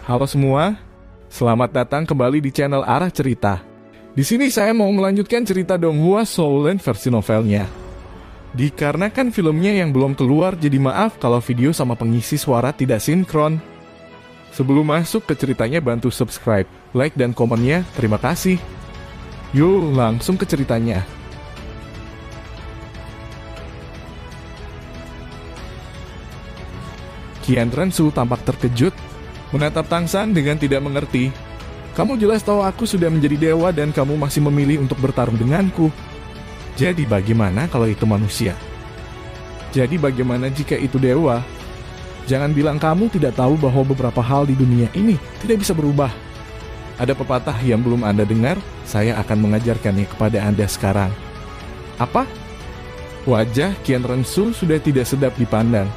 Halo semua, selamat datang kembali di channel Arah Cerita. Di sini saya mau melanjutkan cerita Donghua Soulland versi novelnya. Dikarenakan filmnya yang belum keluar, jadi maaf kalau video sama pengisi suara tidak sinkron. Sebelum masuk ke ceritanya, bantu subscribe, like, dan komennya. Terima kasih. Yuk, langsung ke ceritanya. Qian Rensu tampak terkejut, menatap Tang San dengan tidak mengerti. Kamu jelas tahu aku sudah menjadi dewa dan kamu masih memilih untuk bertarung denganku. Jadi bagaimana kalau itu manusia? Jadi bagaimana jika itu dewa? Jangan bilang kamu tidak tahu bahwa beberapa hal di dunia ini tidak bisa berubah. Ada pepatah yang belum Anda dengar, saya akan mengajarkannya kepada Anda sekarang. Apa? Wajah Qian Rensu sudah tidak sedap dipandang.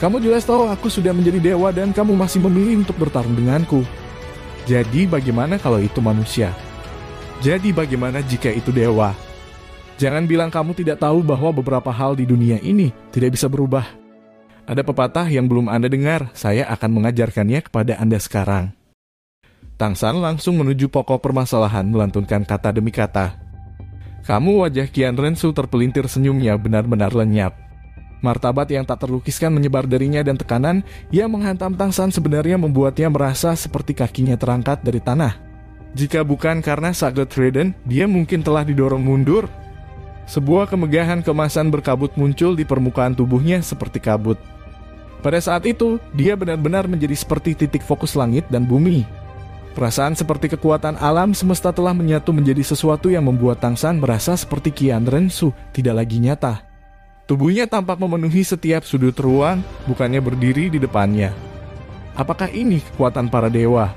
Kamu jelas tahu aku sudah menjadi dewa dan kamu masih memilih untuk bertarung denganku. Jadi bagaimana kalau itu manusia? Jadi bagaimana jika itu dewa? Jangan bilang kamu tidak tahu bahwa beberapa hal di dunia ini tidak bisa berubah. Ada pepatah yang belum Anda dengar, saya akan mengajarkannya kepada Anda sekarang. Tang San langsung menuju pokok permasalahan, melantunkan kata demi kata. Kamu, wajah Qian Rensu terpelintir senyumnya benar-benar lenyap. Martabat yang tak terlukiskan menyebar darinya dan tekanan yang menghantam Tang San sebenarnya membuatnya merasa seperti kakinya terangkat dari tanah. Jika bukan karena Sagot Raiden, dia mungkin telah didorong mundur. Sebuah kemegahan kemasan berkabut muncul di permukaan tubuhnya seperti kabut. Pada saat itu, dia benar-benar menjadi seperti titik fokus langit dan bumi. Perasaan seperti kekuatan alam semesta telah menyatu menjadi sesuatu yang membuat Tang San merasa seperti Qian Rensu tidak lagi nyata. Tubuhnya tampak memenuhi setiap sudut ruang, bukannya berdiri di depannya. Apakah ini kekuatan para dewa?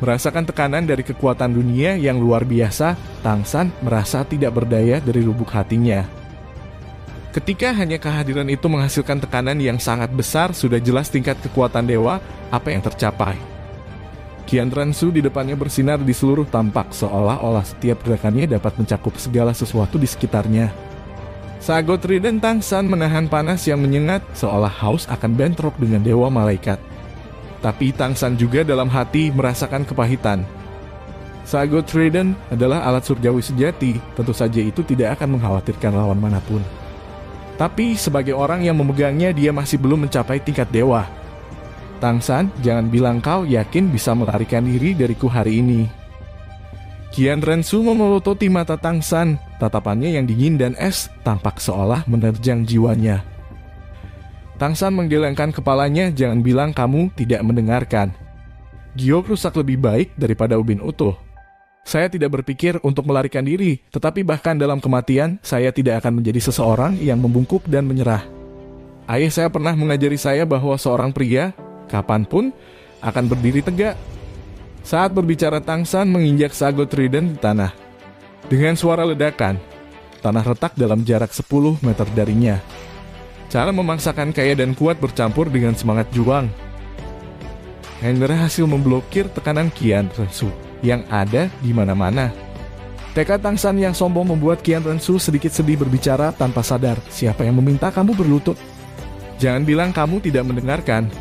Merasakan tekanan dari kekuatan dunia yang luar biasa, Tang San merasa tidak berdaya dari lubuk hatinya. Ketika hanya kehadiran itu menghasilkan tekanan yang sangat besar, sudah jelas tingkat kekuatan dewa apa yang tercapai. Qian Rensu di depannya bersinar di seluruh tampak, seolah-olah setiap gerakannya dapat mencakup segala sesuatu di sekitarnya. Sagot Raiden Tang San menahan panas yang menyengat, seolah haus akan bentrok dengan dewa malaikat. Tapi Tang San juga dalam hati merasakan kepahitan. Sagot Raiden adalah alat surgawi sejati, tentu saja itu tidak akan mengkhawatirkan lawan manapun. Tapi sebagai orang yang memegangnya, dia masih belum mencapai tingkat dewa. Tang San, jangan bilang kau yakin bisa melarikan diri dariku hari ini. Qian Rensu memelototi mata Tang San, tatapannya yang dingin dan es tampak seolah menerjang jiwanya. Tang San menggelengkan kepalanya, jangan bilang kamu tidak mendengarkan. Giok rusak lebih baik daripada ubin utuh. Saya tidak berpikir untuk melarikan diri, tetapi bahkan dalam kematian, saya tidak akan menjadi seseorang yang membungkuk dan menyerah. Ayah saya pernah mengajari saya bahwa seorang pria, kapanpun, akan berdiri tegak. Saat berbicara, Tang San menginjak Sagot Raiden di tanah. Dengan suara ledakan, tanah retak dalam jarak 10 meter darinya. Cara memaksakan kaya dan kuat bercampur dengan semangat juang. Hendra hasil memblokir tekanan Qian Rensu yang ada di mana-mana. Tekad Tang San yang sombong membuat Qian Rensu sedikit sedih berbicara tanpa sadar. Siapa yang meminta kamu berlutut? Jangan bilang kamu tidak mendengarkan.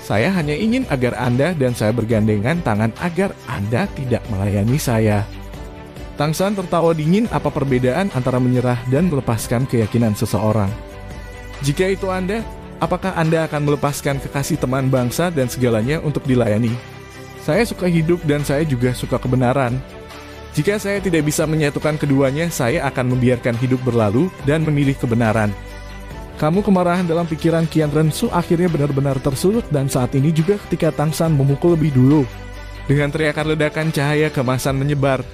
Saya hanya ingin agar Anda dan saya bergandengan tangan agar Anda tidak melayani saya. Tang San tertawa dingin. Apa perbedaan antara menyerah dan melepaskan keyakinan seseorang? Jika itu Anda, apakah Anda akan melepaskan kekasih teman bangsa dan segalanya untuk dilayani? Saya suka hidup dan saya juga suka kebenaran. Jika saya tidak bisa menyatukan keduanya, saya akan membiarkan hidup berlalu dan memilih kebenaran. Kamu kemarahan dalam pikiran Qian Rensu akhirnya benar-benar tersulut dan saat ini juga ketika Tang San memukul lebih dulu. Dengan teriakan ledakan cahaya kemasan menyebar.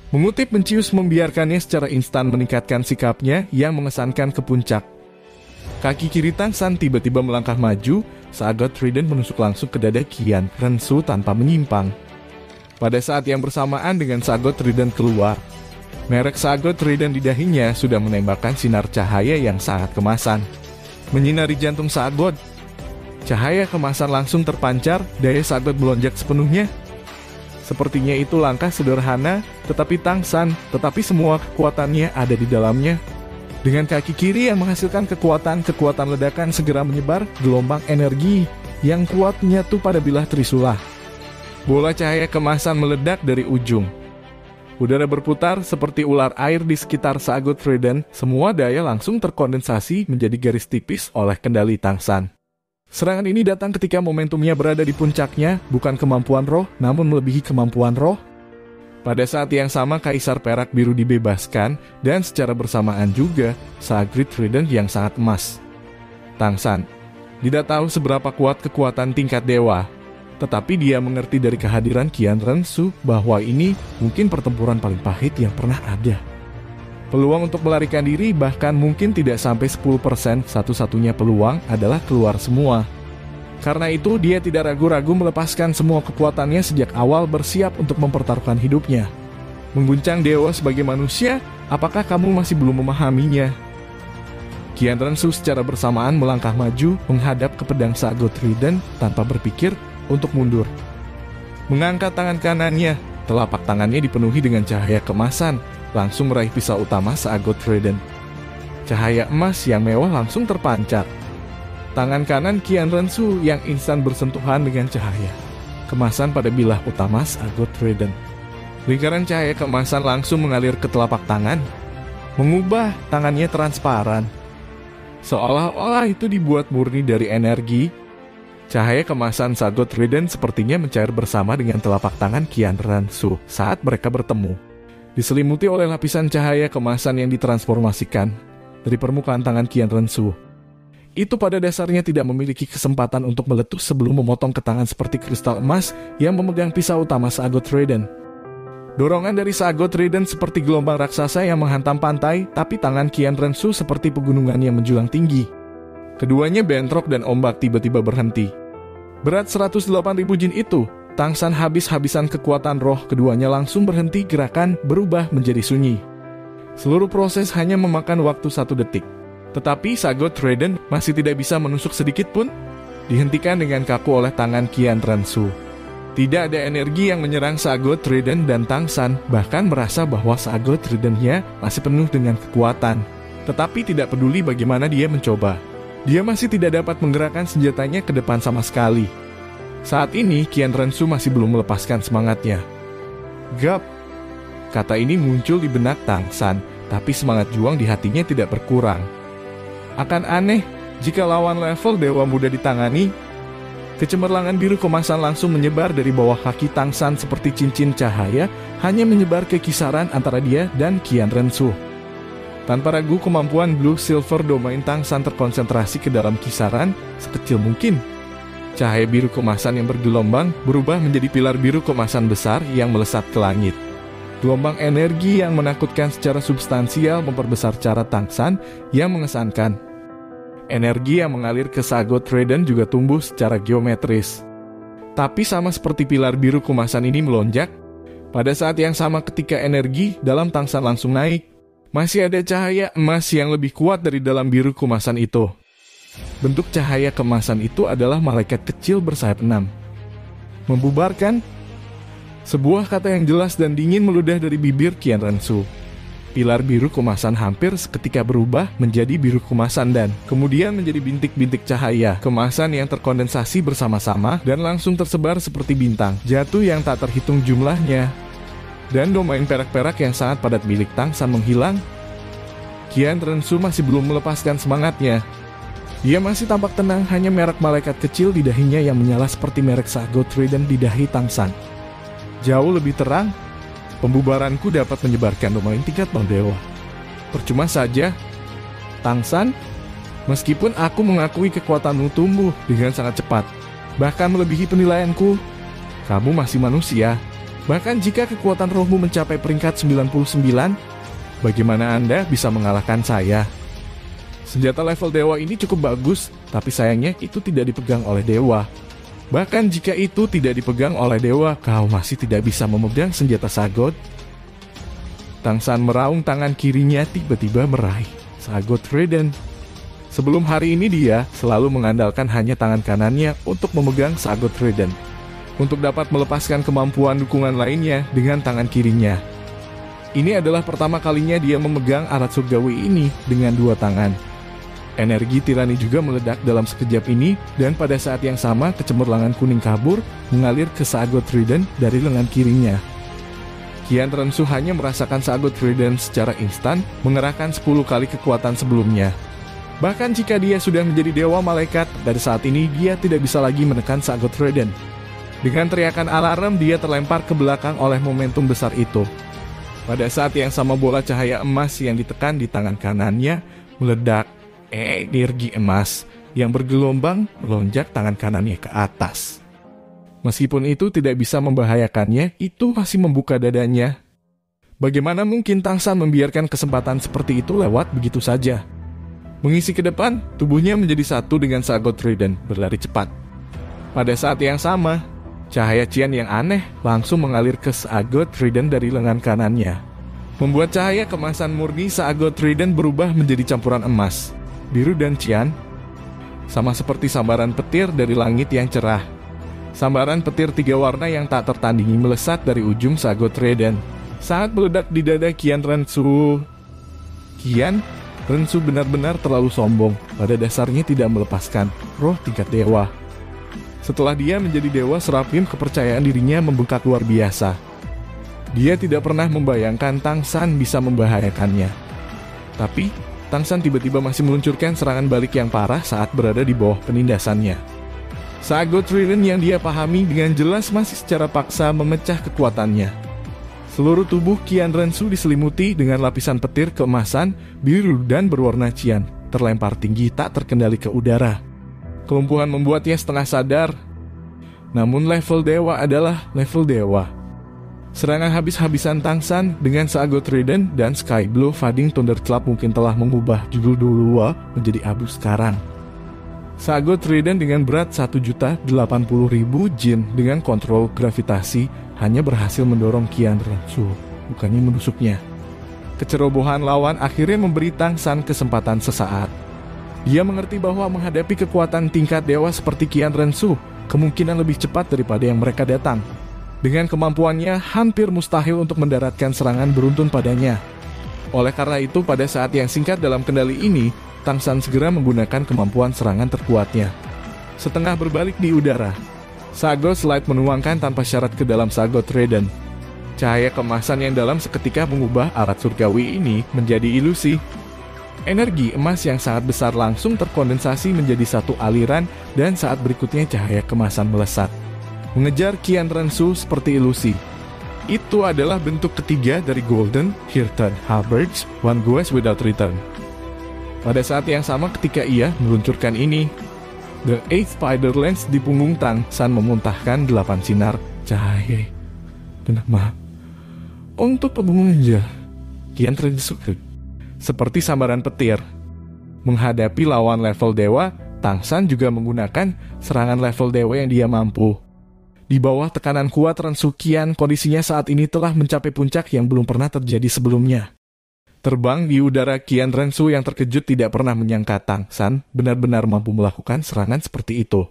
Mengutip mencius membiarkannya secara instan meningkatkan sikapnya yang mengesankan ke puncak. Kaki kiri Tang San tiba-tiba melangkah maju, Sagot Raiden menusuk langsung ke dada Qian Rensu tanpa menyimpang. Pada saat yang bersamaan dengan Sagot Raiden keluar, merek Sagot Raiden di dahinya sudah menembakkan sinar cahaya yang sangat kemasan. Menyinari jantung Sagot. Cahaya kemasan langsung terpancar, daya Sagot melonjak sepenuhnya. Sepertinya itu langkah sederhana, tetapi Tang San, tetapi semua kekuatannya ada di dalamnya. Dengan kaki kiri yang menghasilkan kekuatan ledakan segera menyebar, gelombang energi yang kuat menyatu pada bilah trisula. Bola cahaya kemasan meledak dari ujung. Udara berputar seperti ular air di sekitar Sagot Raiden. Semua daya langsung terkondensasi menjadi garis tipis oleh kendali Tangsan. Serangan ini datang ketika momentumnya berada di puncaknya, bukan kemampuan roh, namun melebihi kemampuan roh. Pada saat yang sama, Kaisar Perak Biru dibebaskan, dan secara bersamaan juga, Sagot Raiden yang sangat emas. Tangsan tidak tahu seberapa kuat kekuatan tingkat dewa, tetapi dia mengerti dari kehadiran Qian Rensu bahwa ini mungkin pertempuran paling pahit yang pernah ada. Peluang untuk melarikan diri bahkan mungkin tidak sampai 10%, satu-satunya peluang adalah keluar semua. Karena itu dia tidak ragu-ragu melepaskan semua kekuatannya sejak awal, bersiap untuk mempertaruhkan hidupnya. Mengguncang dewa sebagai manusia, apakah kamu masih belum memahaminya? Qian Rensu secara bersamaan melangkah maju menghadap ke pedang Sagot Raiden tanpa berpikir untuk mundur. Mengangkat tangan kanannya, telapak tangannya dipenuhi dengan cahaya kemasan, langsung meraih pisau utama Sagot Raiden. Cahaya emas yang mewah langsung terpancar. Tangan kanan Qian Rensu yang instan bersentuhan dengan cahaya kemasan pada bilah utama Sagot Raiden. Lingkaran cahaya kemasan langsung mengalir ke telapak tangan, mengubah tangannya transparan. Seolah-olah itu dibuat murni dari energi. Cahaya kemasan Sagot Raiden sepertinya mencair bersama dengan telapak tangan Qian Rensu saat mereka bertemu. Diselimuti oleh lapisan cahaya kemasan yang ditransformasikan dari permukaan tangan Qian Rensu. Itu pada dasarnya tidak memiliki kesempatan untuk meletus sebelum memotong ke tangan seperti kristal emas yang memegang pisau utama Sagot Raiden. Dorongan dari Sagot Raiden seperti gelombang raksasa yang menghantam pantai, tapi tangan Qian Rensu seperti pegunungan yang menjulang tinggi. Keduanya bentrok dan ombak tiba-tiba berhenti. Berat 108.000 jin itu, Tangsan habis-habisan kekuatan roh, keduanya langsung berhenti, gerakan berubah menjadi sunyi. Seluruh proses hanya memakan waktu 1 detik. Tetapi Sagot Raiden masih tidak bisa menusuk sedikit pun. Dihentikan dengan kaku oleh tangan Qian Rensu. Tidak ada energi yang menyerang Sagot Raiden dan Tangsan, bahkan merasa bahwa Sagot Raiden-nya masih penuh dengan kekuatan. Tetapi tidak peduli bagaimana dia mencoba. Dia masih tidak dapat menggerakkan senjatanya ke depan sama sekali. Saat ini, Qian Rensu masih belum melepaskan semangatnya. Gap! Kata ini muncul di benak Tangsan, tapi semangat juang di hatinya tidak berkurang. Akan aneh, jika lawan level dewa muda ditangani. Kecemerlangan biru kemasan langsung menyebar dari bawah kaki Tangsan seperti cincin cahaya, hanya menyebar ke kisaran antara dia dan Qian Rensu. Tanpa ragu, kemampuan Blue Silver Domain Tangsan terkonsentrasi ke dalam kisaran sekecil mungkin. Cahaya biru kemasan yang bergelombang berubah menjadi pilar biru kemasan besar yang melesat ke langit. Gelombang energi yang menakutkan secara substansial memperbesar cara Tangsan yang mengesankan. Energi yang mengalir ke Sagot Raiden juga tumbuh secara geometris. Tapi sama seperti pilar biru kemasan ini melonjak, pada saat yang sama ketika energi dalam Tangsan langsung naik, masih ada cahaya emas yang lebih kuat dari dalam biru kemasan itu. Bentuk cahaya kemasan itu adalah malaikat kecil bersayap 6. Membubarkan? Sebuah kata yang jelas dan dingin meludah dari bibir Qian Rensu. Pilar biru kemasan hampir seketika berubah menjadi biru kemasan dan kemudian menjadi bintik-bintik cahaya kemasan yang terkondensasi bersama-sama dan langsung tersebar seperti bintang jatuh yang tak terhitung jumlahnya. Dan domain perak-perak yang sangat padat milik Tangsan menghilang. Qian Rensu masih belum melepaskan semangatnya. Dia masih tampak tenang, hanya merek malaikat kecil di dahinya yang menyala seperti merek Sagot Raiden di dahi Tangsan. Jauh lebih terang, pembubaranku dapat menyebarkan domain tingkat dewa. Percuma saja, Tangsan, meskipun aku mengakui kekuatanmu tumbuh dengan sangat cepat, bahkan melebihi penilaianku, kamu masih manusia. Bahkan jika kekuatan rohmu mencapai peringkat 99, bagaimana Anda bisa mengalahkan saya? Senjata level dewa ini cukup bagus, tapi sayangnya itu tidak dipegang oleh dewa. Bahkan jika itu tidak dipegang oleh dewa, kau masih tidak bisa memegang senjata Sagot. Tangsan meraung tangan kirinya tiba-tiba meraih Sagot Raiden. Sebelum hari ini dia selalu mengandalkan hanya tangan kanannya untuk memegang Sagot Raiden, untuk dapat melepaskan kemampuan dukungan lainnya dengan tangan kirinya. Ini adalah pertama kalinya dia memegang alat surgawi ini dengan 2 tangan. Energi tirani juga meledak dalam sekejap ini, dan pada saat yang sama kecemerlangan kuning kabur mengalir ke Sagot Trident dari lengan kirinya. Qian Rensu hanya merasakan Sagot Trident secara instan, mengerahkan 10 kali kekuatan sebelumnya. Bahkan jika dia sudah menjadi dewa malaikat, dari saat ini dia tidak bisa lagi menekan Sagot Trident. Dengan teriakan alarm, dia terlempar ke belakang oleh momentum besar itu. Pada saat yang sama bola cahaya emas yang ditekan di tangan kanannya meledak. Energi emas yang bergelombang melonjak tangan kanannya ke atas. Meskipun itu tidak bisa membahayakannya, itu masih membuka dadanya. Bagaimana mungkin Tang San membiarkan kesempatan seperti itu lewat begitu saja? Mengisi ke depan, tubuhnya menjadi satu dengan Sagot Trident, berlari cepat. Pada saat yang sama, cahaya Qian yang aneh langsung mengalir ke Sagot Trident dari lengan kanannya, membuat cahaya kemasan murni Sagot Trident berubah menjadi campuran emas, biru dan cian, sama seperti sambaran petir dari langit yang cerah. Sambaran petir 3 warna yang tak tertandingi melesat dari ujung Sagot Trident saat meledak di dada Qian Rensu. Qian Rensu benar-benar terlalu sombong, pada dasarnya tidak melepaskan roh tingkat dewa. Setelah dia menjadi dewa, Seraphim kepercayaan dirinya membengkak luar biasa. Dia tidak pernah membayangkan Tang San bisa membahayakannya. Tapi Tang San tiba-tiba masih meluncurkan serangan balik yang parah saat berada di bawah penindasannya. Sagot Trident yang dia pahami dengan jelas masih secara paksa memecah kekuatannya. Seluruh tubuh Qian Rensu diselimuti dengan lapisan petir keemasan, biru dan berwarna cian, terlempar tinggi tak terkendali ke udara. Kelumpuhan membuatnya setengah sadar. Namun level dewa adalah level dewa. Serangan habis-habisan Tang San dengan Sagot Trident dan Sky Blue Fading Thunderclap mungkin telah mengubah judul Dulua menjadi abu sekarang. Sagot Trident dengan berat 1.080.000 jin dengan kontrol gravitasi hanya berhasil mendorong Qian Rensu, bukannya menusuknya. Kecerobohan lawan akhirnya memberi Tang San kesempatan sesaat. Dia mengerti bahwa menghadapi kekuatan tingkat dewa seperti Qian Rensu kemungkinan lebih cepat daripada yang mereka datang. Dengan kemampuannya, hampir mustahil untuk mendaratkan serangan beruntun padanya. Oleh karena itu, pada saat yang singkat dalam kendali ini, Tang San segera menggunakan kemampuan serangan terkuatnya. Setengah berbalik di udara, Sagot Slide menuangkan tanpa syarat ke dalam Sagot Trident. Cahaya kemasan yang dalam seketika mengubah alat surgawi ini menjadi ilusi. Energi emas yang sangat besar langsung terkondensasi menjadi satu aliran, dan saat berikutnya cahaya kemasan melesat mengejar Qian Rensu seperti ilusi. Itu adalah bentuk ketiga dari Golden Hirtan Halberds One Goes Without Return. Pada saat yang sama ketika ia meluncurkan ini, The Eight Spider Lens di punggung Tang San memuntahkan 8 sinar cahaya. Kenapa? Untuk pengunjung Qian Rensu seperti sambaran petir. Menghadapi lawan level dewa, Tang San juga menggunakan serangan level dewa yang dia mampu. Di bawah tekanan kuat Rensu Qian, kondisinya saat ini telah mencapai puncak yang belum pernah terjadi sebelumnya. Terbang di udara, Qian Rensu yang terkejut tidak pernah menyangka Tang San benar-benar mampu melakukan serangan seperti itu.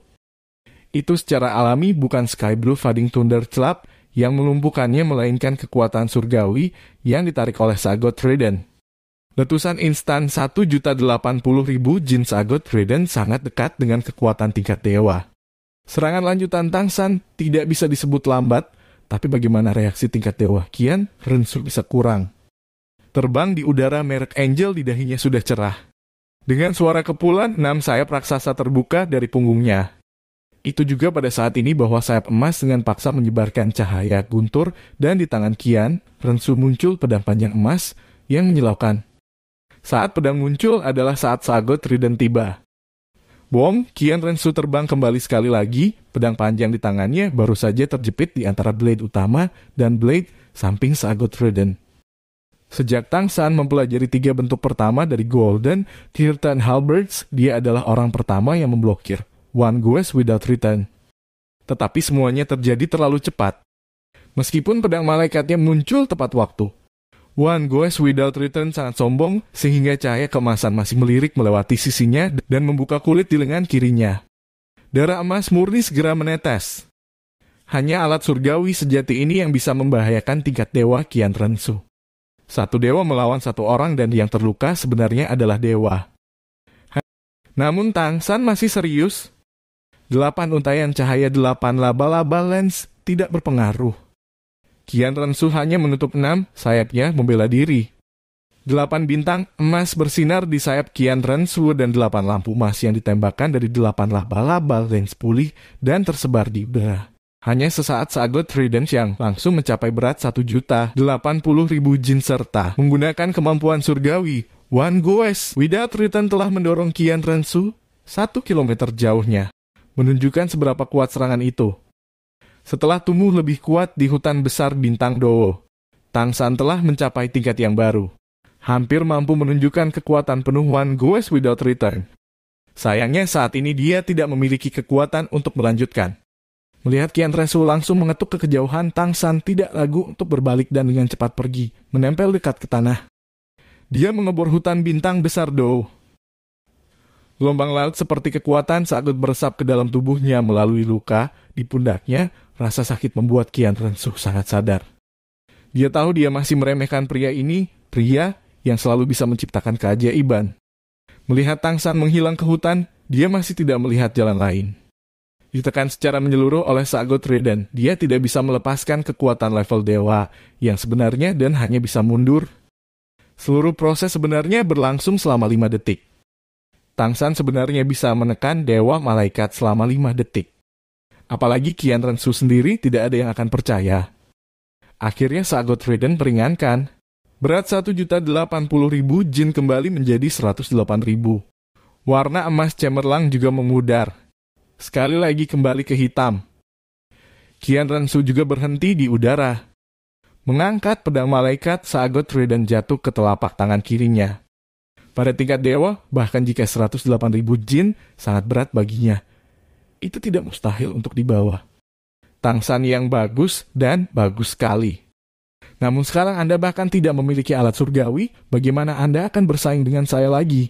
Itu secara alami bukan Sky Blue Fading Thunderclap yang melumpuhkannya, melainkan kekuatan surgawi yang ditarik oleh Sagot Trident. Letusan instan 1.080.000 jin Sagot Trident sangat dekat dengan kekuatan tingkat dewa. Serangan lanjutan Tang San tidak bisa disebut lambat, tapi bagaimana reaksi tingkat dewa Qian Rensu bisa kurang. Terbang di udara, merek Angel di dahinya sudah cerah. Dengan suara kepulan, 6 sayap raksasa terbuka dari punggungnya. Itu juga pada saat ini bahwa sayap emas dengan paksa menyebarkan cahaya guntur, dan di tangan Qian Rensu muncul pedang panjang emas yang menyilaukan. Saat pedang muncul adalah saat Sagot Trident tiba. Bom, Qian Rensu terbang kembali sekali lagi, pedang panjang di tangannya baru saja terjepit di antara blade utama dan blade samping Sagot Trident. Sejak Tang San mempelajari 3 bentuk pertama dari Golden Hirtan Halberds, dia adalah orang pertama yang memblokir One Goes Without Return. Tetapi semuanya terjadi terlalu cepat. Meskipun pedang malaikatnya muncul tepat waktu, One Goes Without Return sangat sombong sehingga cahaya keemasan masih melirik melewati sisinya dan membuka kulit di lengan kirinya. Darah emas murni segera menetes. Hanya alat surgawi sejati ini yang bisa membahayakan tingkat dewa Qian Rensu. Satu dewa melawan satu orang dan yang terluka sebenarnya adalah dewa. Namun Tang San masih serius. 8 untaian cahaya 8 laba-laba lens tidak berpengaruh. Qian Rensu hanya menutup 6 sayapnya membela diri. 8 bintang emas bersinar di sayap Qian Rensu dan 8 lampu emas yang ditembakkan dari 8 laba-laba lens pulih dan tersebar di udara. Hanya sesaat Sagot Trident yang langsung mencapai berat 1.080.000 jin serta menggunakan kemampuan surgawi. Wan Goes Without Return telah mendorong Qian Rensu 1 kilometer jauhnya, menunjukkan seberapa kuat serangan itu. Setelah tumbuh lebih kuat di hutan besar bintang Dowo, Tang San telah mencapai tingkat yang baru. Hampir mampu menunjukkan kekuatan penuh Wan Goes Without Return. Sayangnya saat ini dia tidak memiliki kekuatan untuk melanjutkan. Melihat Qian Rensu langsung mengetuk ke kejauhan, Tang San tidak ragu untuk berbalik dan dengan cepat pergi, menempel dekat ke tanah. Dia mengebor hutan bintang besar Dowo. Gelombang laut seperti kekuatan Sagot meresap ke dalam tubuhnya melalui luka di pundaknya. Rasa sakit membuat Qian Rensu sangat sadar. Dia tahu dia masih meremehkan pria ini, pria yang selalu bisa menciptakan keajaiban. Melihat Tang San menghilang ke hutan, dia masih tidak melihat jalan lain. Ditekan secara menyeluruh oleh Sagot Trident, dia tidak bisa melepaskan kekuatan level dewa yang sebenarnya dan hanya bisa mundur. Seluruh proses sebenarnya berlangsung selama 5 detik. Tang San sebenarnya bisa menekan dewa malaikat selama 5 detik. Apalagi Qian Rensu sendiri tidak ada yang akan percaya. Akhirnya Sagot Trident peringankan. Berat 1.080.000 jin kembali menjadi 108.000. Warna emas cemerlang juga memudar. Sekali lagi kembali ke hitam. Qian Rensu juga berhenti di udara. Mengangkat pedang malaikat, Sagot Trident jatuh ke telapak tangan kirinya. Pada tingkat dewa, bahkan jika 108.000 jin, sangat berat baginya. Itu tidak mustahil untuk dibawa. Tang San yang bagus dan bagus sekali. Namun sekarang Anda bahkan tidak memiliki alat surgawi, bagaimana Anda akan bersaing dengan saya lagi?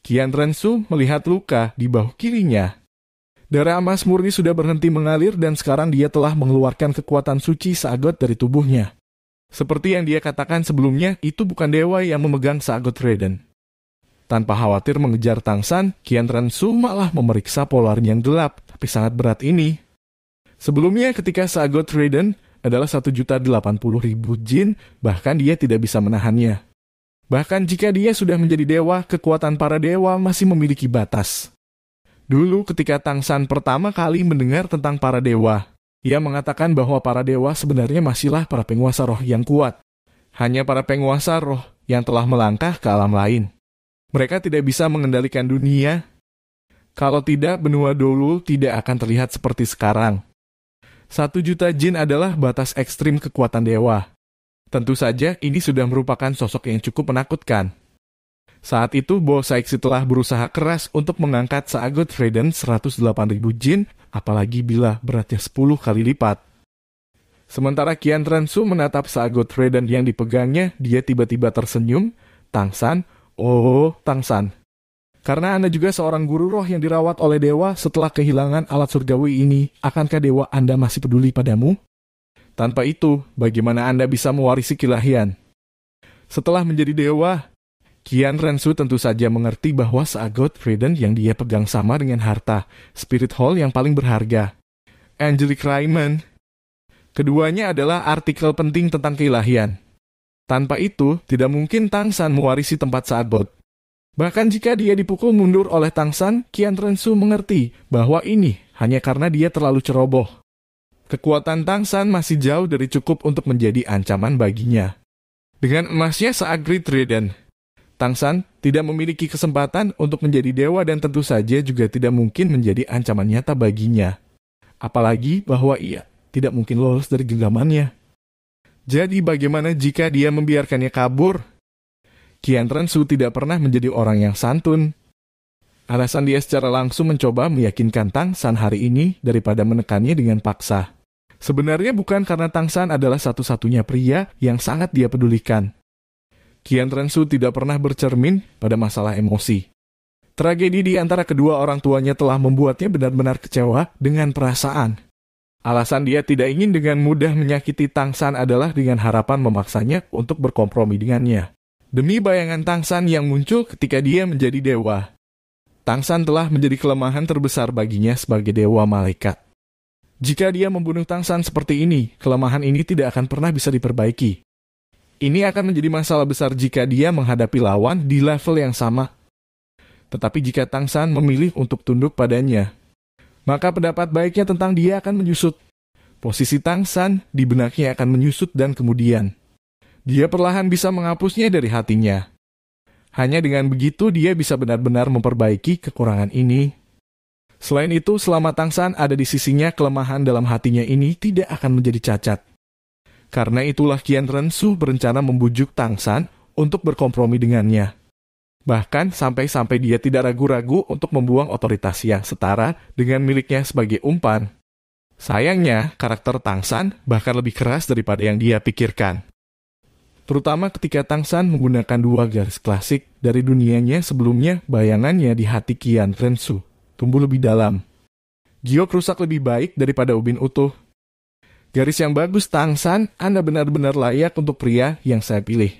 Qian Rensu melihat luka di bahu kirinya. Darah emas murni sudah berhenti mengalir dan sekarang dia telah mengeluarkan kekuatan suci Sagot dari tubuhnya. Seperti yang dia katakan sebelumnya, itu bukan dewa yang memegang Sagot Trident. Tanpa khawatir mengejar Tang San, Qian Rensu malah memeriksa polar yang gelap, tapi sangat berat ini. Sebelumnya ketika Sagot Trident adalah 1.080.000 jin, bahkan dia tidak bisa menahannya. Bahkan jika dia sudah menjadi dewa, kekuatan para dewa masih memiliki batas. Dulu ketika Tang San pertama kali mendengar tentang para dewa, ia mengatakan bahwa para dewa sebenarnya masihlah para penguasa roh yang kuat. Hanya para penguasa roh yang telah melangkah ke alam lain. Mereka tidak bisa mengendalikan dunia. Kalau tidak, benua dulu tidak akan terlihat seperti sekarang. 1 juta jin adalah batas ekstrim kekuatan dewa. Tentu saja ini sudah merupakan sosok yang cukup menakutkan. Saat itu, Bo Saixi telah berusaha keras untuk mengangkat Sagot Trident 108.000 jin, apalagi bila beratnya 10 kali lipat. Sementara Qian Rensu menatap Sagot Trident yang dipegangnya, dia tiba-tiba tersenyum. Tang San, oh Tang San. Karena Anda juga seorang guru roh yang dirawat oleh dewa setelah kehilangan alat surgawi ini, akankah dewa Anda masih peduli padamu? Tanpa itu, bagaimana Anda bisa mewarisi keilahian? Setelah menjadi dewa, Qian Rensu tentu saja mengerti bahwa Sagot Trident yang dia pegang sama dengan harta, Spirit Hall yang paling berharga, Angelic Raiment. Keduanya adalah artikel penting tentang keilahian. Tanpa itu, tidak mungkin Tang San mewarisi tempat Sagot. Bahkan jika dia dipukul mundur oleh Tang San, Qian Rensu mengerti bahwa ini hanya karena dia terlalu ceroboh. Kekuatan Tang San masih jauh dari cukup untuk menjadi ancaman baginya. Dengan emasnya Sagot Trident, Tang San tidak memiliki kesempatan untuk menjadi dewa dan tentu saja juga tidak mungkin menjadi ancaman nyata baginya. Apalagi bahwa ia tidak mungkin lolos dari genggamannya. Jadi bagaimana jika dia membiarkannya kabur? Qian Rensu tidak pernah menjadi orang yang santun. Alasan dia secara langsung mencoba meyakinkan Tang San hari ini daripada menekannya dengan paksa. Sebenarnya bukan karena Tang San adalah satu-satunya pria yang sangat dia pedulikan. Qian Rensu tidak pernah bercermin pada masalah emosi. Tragedi di antara kedua orang tuanya telah membuatnya benar-benar kecewa dengan perasaan. Alasan dia tidak ingin dengan mudah menyakiti Tang San adalah dengan harapan memaksanya untuk berkompromi dengannya. Demi bayangan Tang San yang muncul ketika dia menjadi dewa. Tangsan telah menjadi kelemahan terbesar baginya sebagai dewa malaikat. Jika dia membunuh Tangsan seperti ini, kelemahan ini tidak akan pernah bisa diperbaiki. Ini akan menjadi masalah besar jika dia menghadapi lawan di level yang sama. Tetapi jika Tangsan memilih untuk tunduk padanya, maka pendapat baiknya tentang dia akan menyusut. Posisi Tangsan di benaknya akan menyusut dan kemudian dia perlahan bisa menghapusnya dari hatinya. Hanya dengan begitu dia bisa benar-benar memperbaiki kekurangan ini. Selain itu, selama Tangsan ada di sisinya, kelemahan dalam hatinya ini tidak akan menjadi cacat. Karena itulah Qian Rensu berencana membujuk Tangsan untuk berkompromi dengannya. Bahkan sampai-sampai dia tidak ragu-ragu untuk membuang otoritas yang setara dengan miliknya sebagai umpan. Sayangnya, karakter Tangsan bahkan lebih keras daripada yang dia pikirkan. Terutama ketika Tangsan menggunakan 2 garis klasik dari dunianya sebelumnya, bayangannya di hati Qian Rensu tumbuh lebih dalam. Giok rusak lebih baik daripada ubin utuh. Garis yang bagus Tangsan, Anda benar-benar layak untuk pria yang saya pilih.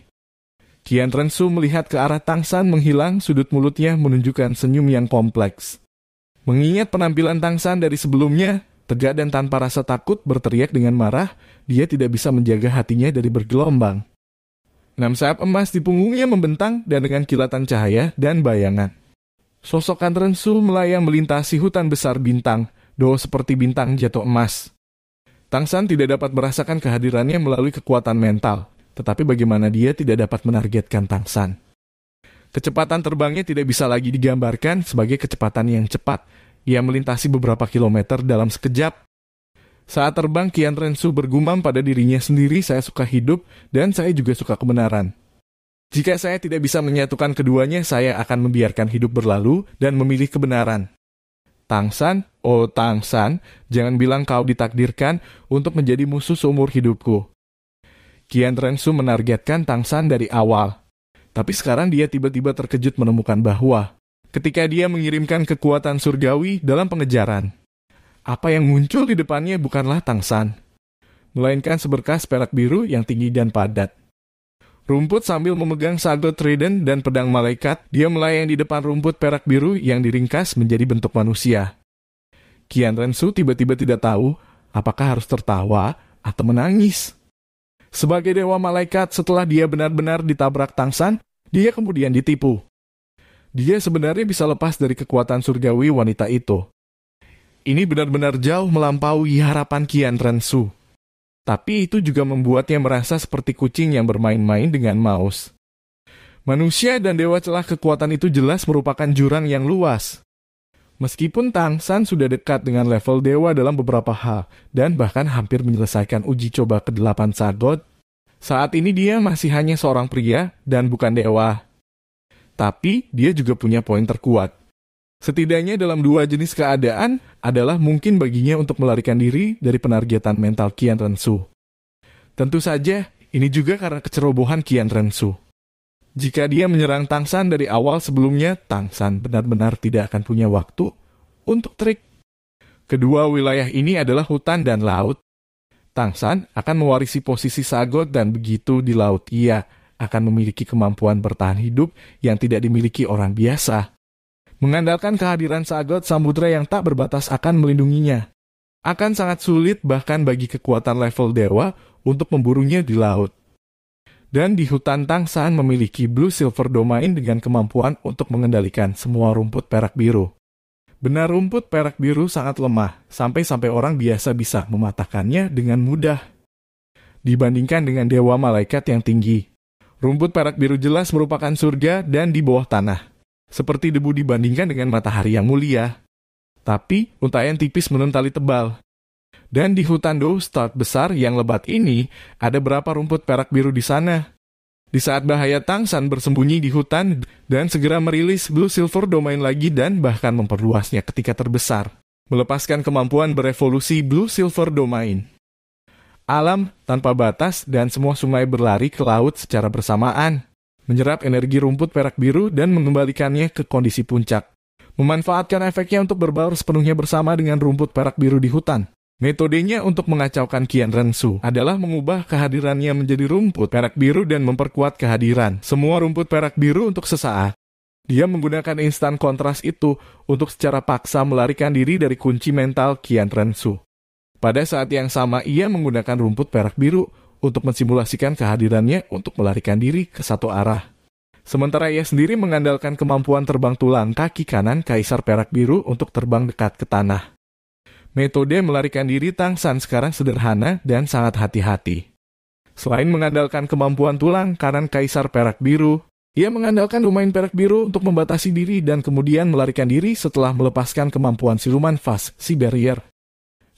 Qian Rensu melihat ke arah Tangsan menghilang, sudut mulutnya menunjukkan senyum yang kompleks. Mengingat penampilan Tangsan dari sebelumnya, tegak dan tanpa rasa takut berteriak dengan marah, dia tidak bisa menjaga hatinya dari bergelombang. 6 sayap emas di punggungnya membentang dan dengan kilatan cahaya dan bayangan. Sosok Qian Rensu melayang melintasi hutan besar bintang, seperti bintang jatuh emas. Tangsan tidak dapat merasakan kehadirannya melalui kekuatan mental, tetapi bagaimana dia tidak dapat menargetkan Tangsan. Kecepatan terbangnya tidak bisa lagi digambarkan sebagai kecepatan yang cepat. Ia melintasi beberapa kilometer dalam sekejap. Saat terbang, Qian Rensu bergumam pada dirinya sendiri, saya suka hidup dan saya juga suka kebenaran. Jika saya tidak bisa menyatukan keduanya, saya akan membiarkan hidup berlalu dan memilih kebenaran. Tangsan, oh Tangsan, jangan bilang kau ditakdirkan untuk menjadi musuh seumur hidupku. Qian Rensu menargetkan Tangsan dari awal. Tapi sekarang dia tiba-tiba terkejut menemukan bahwa ketika dia mengirimkan kekuatan surgawi dalam pengejaran, apa yang muncul di depannya bukanlah Tangsan, melainkan seberkas perak biru yang tinggi dan padat. Rumput sambil memegang sagot trident dan pedang malaikat, dia melayang di depan rumput perak biru yang diringkas menjadi bentuk manusia. Qian Rensu tiba-tiba tidak tahu apakah harus tertawa atau menangis. Sebagai dewa malaikat, setelah dia benar-benar ditabrak Tangsan, dia kemudian ditipu. Dia sebenarnya bisa lepas dari kekuatan surgawi wanita itu. Ini benar-benar jauh melampaui harapan Qian Rensu. Tapi itu juga membuatnya merasa seperti kucing yang bermain-main dengan mouse. Manusia dan dewa celah kekuatan itu jelas merupakan jurang yang luas. Meskipun Tangsan sudah dekat dengan level dewa dalam beberapa hal, dan bahkan hampir menyelesaikan uji coba ke-8 Sagot, saat ini dia masih hanya seorang pria dan bukan dewa. Tapi dia juga punya poin terkuat. Setidaknya dalam 2 jenis keadaan adalah mungkin baginya untuk melarikan diri dari penargetan mental Qian Rensu. Tentu saja, ini juga karena kecerobohan Qian Rensu. Jika dia menyerang Tangsan dari awal sebelumnya, Tangsan benar-benar tidak akan punya waktu untuk trik. Kedua wilayah ini adalah hutan dan laut. Tangsan akan mewarisi posisi Sagot dan begitu di laut ia akan memiliki kemampuan bertahan hidup yang tidak dimiliki orang biasa. Mengandalkan kehadiran Sagot, samudra yang tak berbatas akan melindunginya. Akan sangat sulit bahkan bagi kekuatan level dewa untuk memburunya di laut. Dan di hutan Tangsan memiliki Blue Silver Domain dengan kemampuan untuk mengendalikan semua rumput perak biru. Benar, rumput perak biru sangat lemah, sampai-sampai orang biasa bisa mematahkannya dengan mudah. Dibandingkan dengan dewa malaikat yang tinggi, rumput perak biru jelas merupakan surga dan di bawah tanah. Seperti debu dibandingkan dengan matahari yang mulia. Tapi, untayan tipis menentali tebal. Dan di hutan Start besar yang lebat ini, ada berapa rumput perak biru di sana. Di saat bahaya, Tangsan bersembunyi di hutan dan segera merilis Blue Silver Domain lagi dan bahkan memperluasnya ketika terbesar. Melepaskan kemampuan berevolusi Blue Silver Domain. Alam tanpa batas dan semua sungai berlari ke laut secara bersamaan. Menyerap energi rumput perak biru dan mengembalikannya ke kondisi puncak. Memanfaatkan efeknya untuk berbaur sepenuhnya bersama dengan rumput perak biru di hutan. Metodenya untuk mengacaukan Qian Rensu adalah mengubah kehadirannya menjadi rumput perak biru dan memperkuat kehadiran semua rumput perak biru untuk sesaat. Dia menggunakan instan kontras itu untuk secara paksa melarikan diri dari kunci mental Qian Rensu. Pada saat yang sama, ia menggunakan rumput perak biru untuk mensimulasikan kehadirannya untuk melarikan diri ke satu arah. Sementara ia sendiri mengandalkan kemampuan terbang tulang kaki kanan Kaisar Perak Biru untuk terbang dekat ke tanah. Metode melarikan diri Tang San sekarang sederhana dan sangat hati-hati. Selain mengandalkan kemampuan tulang kanan Kaisar Perak Biru, ia mengandalkan domain perak biru untuk membatasi diri dan kemudian melarikan diri setelah melepaskan kemampuan siluman Fast Si Barrier.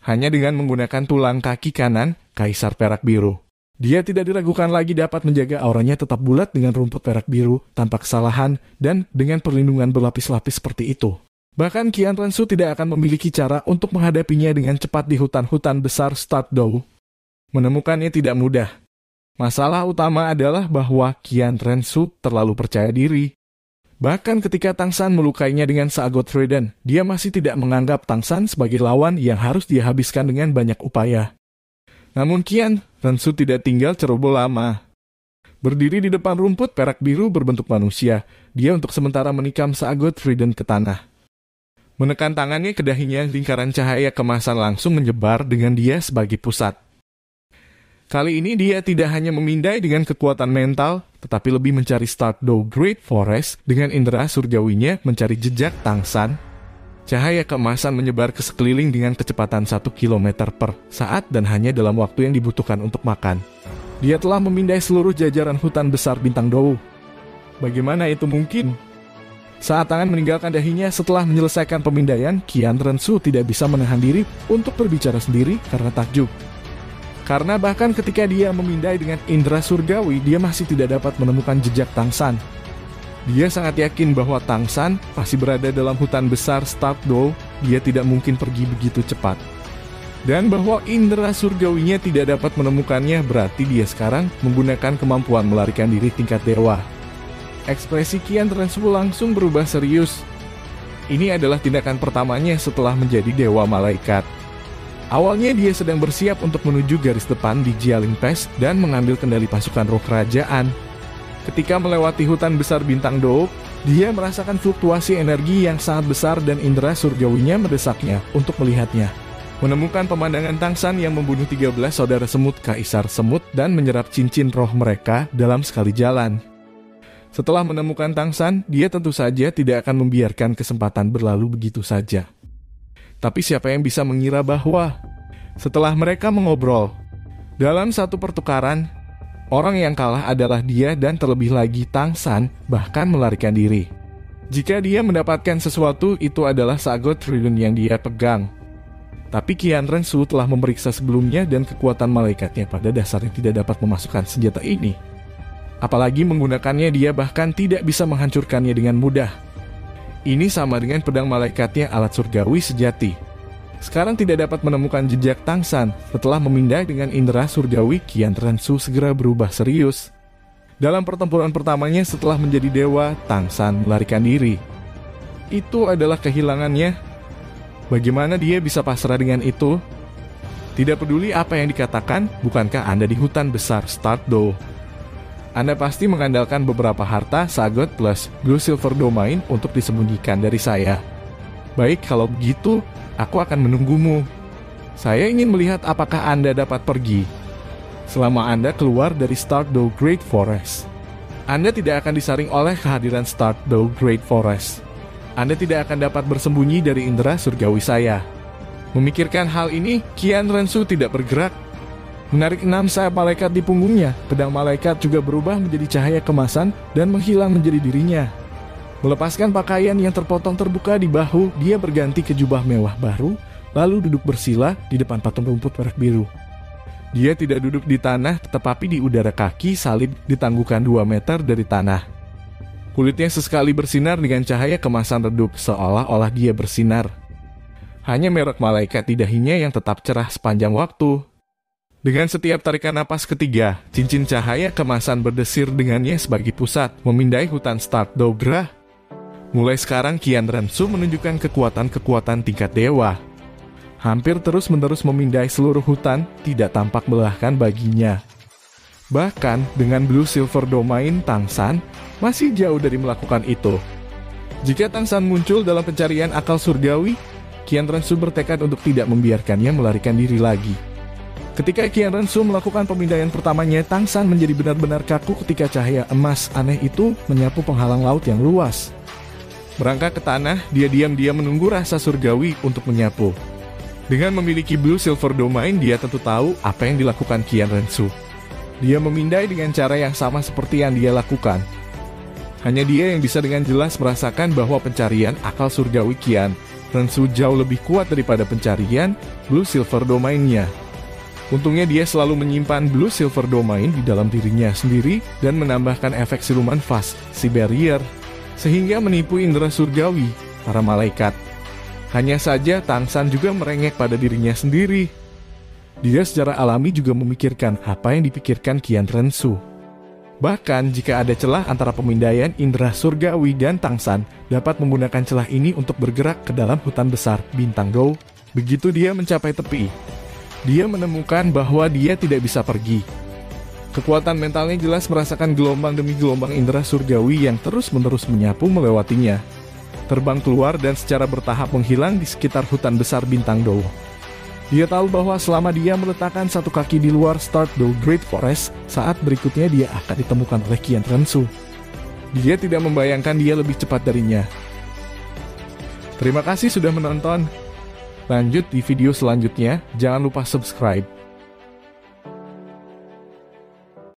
Hanya dengan menggunakan tulang kaki kanan Kaisar Perak Biru, dia tidak diragukan lagi dapat menjaga auranya tetap bulat dengan rumput perak biru tanpa kesalahan dan dengan perlindungan berlapis-lapis seperti itu. Bahkan Qian Rensu tidak akan memiliki cara untuk menghadapinya dengan cepat di hutan-hutan besar Stardow. Menemukannya tidak mudah. Masalah utama adalah bahwa Qian Rensu terlalu percaya diri. Bahkan ketika Tang San melukainya dengan seagot trident, dia masih tidak menganggap Tang San sebagai lawan yang harus dia habiskan dengan banyak upaya. Namun Qian Rensu tidak tinggal ceroboh lama. Berdiri di depan rumput perak biru berbentuk manusia, dia untuk sementara menikam seagot trident ke tanah. Menekan tangannya ke dahinya, lingkaran cahaya kemasan langsung menyebar dengan dia sebagai pusat. Kali ini dia tidak hanya memindai dengan kekuatan mental, tetapi lebih mencari Stardow Great Forest dengan indera surgawinya mencari jejak Tang San. Cahaya keemasan menyebar ke sekeliling dengan kecepatan 1 km per saat dan hanya dalam waktu yang dibutuhkan untuk makan. Dia telah memindai seluruh jajaran hutan besar Bintang Dou. Bagaimana itu mungkin? Saat tangan meninggalkan dahinya setelah menyelesaikan pemindaian, Qian Rensu tidak bisa menahan diri untuk berbicara sendiri karena takjub. Karena bahkan ketika dia memindai dengan indera surgawi, dia masih tidak dapat menemukan jejak Tang San. Dia sangat yakin bahwa Tang San masih berada dalam hutan besar Stardow, dia tidak mungkin pergi begitu cepat. Dan bahwa indera surgawinya tidak dapat menemukannya, berarti dia sekarang menggunakan kemampuan melarikan diri tingkat dewa. Ekspresi Qian Rensu langsung berubah serius. Ini adalah tindakan pertamanya setelah menjadi dewa malaikat. Awalnya dia sedang bersiap untuk menuju garis depan di Jialing Pass dan mengambil kendali pasukan roh kerajaan. Ketika melewati hutan besar Bintang Dou, dia merasakan fluktuasi energi yang sangat besar dan indera surgawinya mendesaknya untuk melihatnya. Menemukan pemandangan Tang San yang membunuh 13 saudara semut Kaisar Semut dan menyerap cincin roh mereka dalam sekali jalan. Setelah menemukan Tang San, dia tentu saja tidak akan membiarkan kesempatan berlalu begitu saja. Tapi siapa yang bisa mengira bahwa setelah mereka mengobrol, dalam satu pertukaran, orang yang kalah adalah dia dan terlebih lagi Tang San bahkan melarikan diri. Jika dia mendapatkan sesuatu, itu adalah seagot trident yang dia pegang. Tapi Qian Rensu telah memeriksa sebelumnya dan kekuatan malaikatnya pada dasarnya tidak dapat memasukkan senjata ini. Apalagi menggunakannya, dia bahkan tidak bisa menghancurkannya dengan mudah. Ini sama dengan pedang malaikatnya alat surgawi sejati. Sekarang tidak dapat menemukan jejak Tang San. Setelah memindai dengan indera surgawi, Qian Rensu segera berubah serius. Dalam pertempuran pertamanya setelah menjadi dewa, Tang San melarikan diri. Itu adalah kehilangannya. Bagaimana dia bisa pasrah dengan itu? Tidak peduli apa yang dikatakan, bukankah Anda di hutan besar Stardow? Anda pasti mengandalkan beberapa harta, sagot plus Blue Silver Domain untuk disembunyikan dari saya. Baik, kalau begitu, aku akan menunggumu. Saya ingin melihat apakah Anda dapat pergi. Selama Anda keluar dari Stardow Great Forest, Anda tidak akan disaring oleh kehadiran Stardow Great Forest. Anda tidak akan dapat bersembunyi dari indera surgawi saya. Memikirkan hal ini, Qian Rensu tidak bergerak. Menarik 6 sayap malaikat di punggungnya, pedang malaikat juga berubah menjadi cahaya kemasan dan menghilang menjadi dirinya. Melepaskan pakaian yang terpotong terbuka di bahu, dia berganti ke jubah mewah baru, lalu duduk bersila di depan patung rumput perak biru. Dia tidak duduk di tanah, tetapi di udara, kaki salib ditangguhkan 2 meter dari tanah. Kulitnya sesekali bersinar dengan cahaya kemasan redup, seolah-olah dia bersinar. Hanya merek malaikat di dahinya yang tetap cerah sepanjang waktu. Dengan setiap tarikan napas ketiga, cincin cahaya kemasan berdesir dengannya sebagai pusat, memindai hutan Stardow Gerah. Mulai sekarang Qian Rensu menunjukkan kekuatan-kekuatan tingkat dewa. Hampir terus-menerus memindai seluruh hutan, tidak tampak melelahkan baginya. Bahkan dengan Blue Silver Domain, Tang San masih jauh dari melakukan itu. Jika Tang San muncul dalam pencarian akal surgawi, Qian Rensu bertekad untuk tidak membiarkannya melarikan diri lagi. Ketika Qian Rensu melakukan pemindaian pertamanya, Tang San menjadi benar-benar kaku ketika cahaya emas aneh itu menyapu penghalang laut yang luas. Merangkak ke tanah, dia diam-diam menunggu rasa surgawi untuk menyapu. Dengan memiliki Blue Silver Domain, dia tentu tahu apa yang dilakukan Qian Rensu. Dia memindai dengan cara yang sama seperti yang dia lakukan. Hanya dia yang bisa dengan jelas merasakan bahwa pencarian akal surgawi Qian Rensu jauh lebih kuat daripada pencarian Blue Silver Domain-nya. Untungnya dia selalu menyimpan Blue Silver Domain di dalam dirinya sendiri dan menambahkan efek siluman Fast Sea Barrier, sehingga menipu indera surgawi, para malaikat. Hanya saja Tang San juga merengek pada dirinya sendiri. Dia secara alami juga memikirkan apa yang dipikirkan Qian Rensu. Bahkan jika ada celah antara pemindaian indera surgawi dan Tang San, dapat menggunakan celah ini untuk bergerak ke dalam hutan besar Bintang Dou. Begitu dia mencapai tepi, dia menemukan bahwa dia tidak bisa pergi. Kekuatan mentalnya jelas merasakan gelombang demi gelombang indera surgawi yang terus-menerus menyapu melewatinya. Terbang keluar dan secara bertahap menghilang di sekitar hutan besar Bintang Dou. Dia tahu bahwa selama dia meletakkan satu kaki di luar Start Dou Great Forest, saat berikutnya dia akan ditemukan oleh Qian Rensu. Dia tidak membayangkan dia lebih cepat darinya. Terima kasih sudah menonton. Lanjut di video selanjutnya, jangan lupa subscribe.